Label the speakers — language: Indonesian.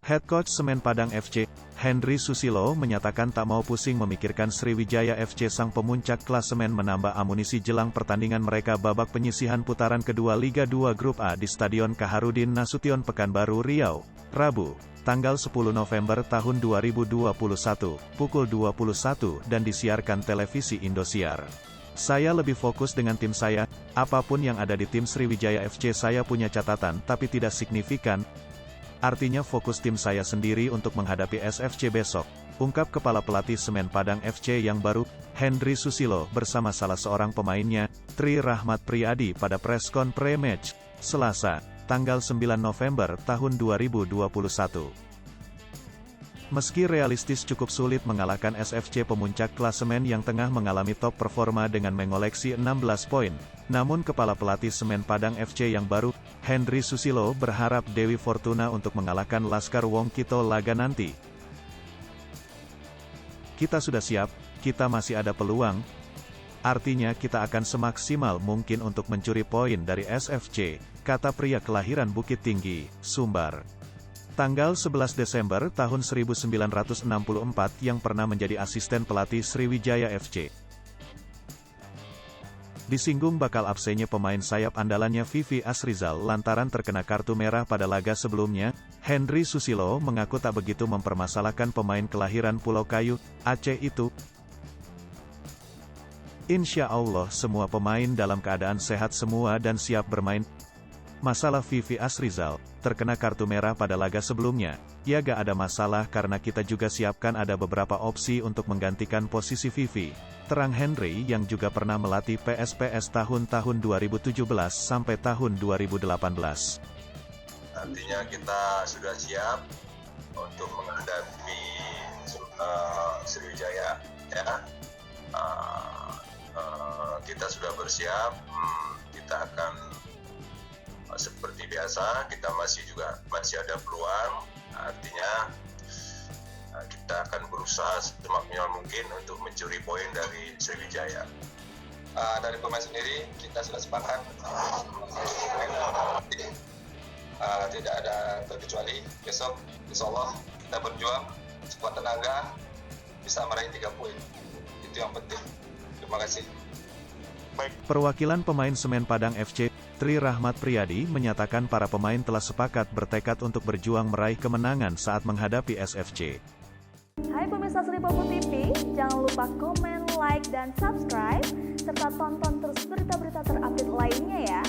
Speaker 1: Head coach Semen Padang FC, Henry Susilo menyatakan tak mau pusing memikirkan Sriwijaya FC sang pemuncak klasemen menambah amunisi jelang pertandingan mereka babak penyisihan putaran kedua Liga 2 Grup A di Stadion Kaharudin Nasution Pekanbaru Riau, Rabu, tanggal 10 November tahun 2021, pukul 21 dan disiarkan televisi Indosiar. Saya lebih fokus dengan tim saya, apapun yang ada di tim Sriwijaya FC saya punya catatan tapi tidak signifikan. Artinya fokus tim saya sendiri untuk menghadapi SFC besok, ungkap Kepala Pelatih Semen Padang FC yang baru, Henry Susilo bersama salah seorang pemainnya, Tri Rahmat Priyadi pada preskon pre-match, Selasa, tanggal 9 November tahun 2021. Meski realistis cukup sulit mengalahkan SFC pemuncak klasemen yang tengah mengalami top performa dengan mengoleksi 16 poin, namun Kepala Pelatih Semen Padang FC yang baru, Henry Susilo berharap Dewi Fortuna untuk mengalahkan Laskar Wong Kito laga nanti. Kita sudah siap, kita masih ada peluang. Artinya kita akan semaksimal mungkin untuk mencuri poin dari SFC, kata pria kelahiran Bukit Tinggi, Sumbar. Tanggal 11 Desember tahun 1964 yang pernah menjadi asisten pelatih Sriwijaya FC. Disinggung bakal absennya pemain sayap andalannya Vivi Asrizal lantaran terkena kartu merah pada laga sebelumnya, Henry Susilo mengaku tak begitu mempermasalahkan pemain kelahiran Pulau Kayu, Aceh itu. Insya Allah semua pemain dalam keadaan sehat semua dan siap bermain. Masalah Vivi Asrizal, terkena kartu merah pada laga sebelumnya, ya gak ada masalah karena kita juga siapkan ada beberapa opsi untuk menggantikan posisi Vivi, terang Henry yang juga pernah melatih PSPS tahun-tahun 2017 sampai tahun 2018.
Speaker 2: Artinya kita sudah siap untuk menghadapi Sriwijaya, ya. Kita sudah bersiap, kita akan seperti biasa, kita masih ada peluang, artinya kita akan berusaha semaksimal mungkin untuk mencuri poin dari Sriwijaya. Dari pemain sendiri, kita sudah sepakat, tidak ada terkecuali, besok insya Allah kita berjuang sekuat tenaga, bisa meraih 3 poin, itu yang penting. Terima kasih.
Speaker 1: Perwakilan pemain Semen Padang FC, Tri Rahmat Priyadi menyatakan para pemain telah sepakat bertekad untuk berjuang meraih kemenangan saat menghadapi SFC.
Speaker 3: Hai pemirsa Sri Popo TV, jangan lupa komen, like, dan subscribe, serta tonton terus berita-berita terupdate lainnya ya.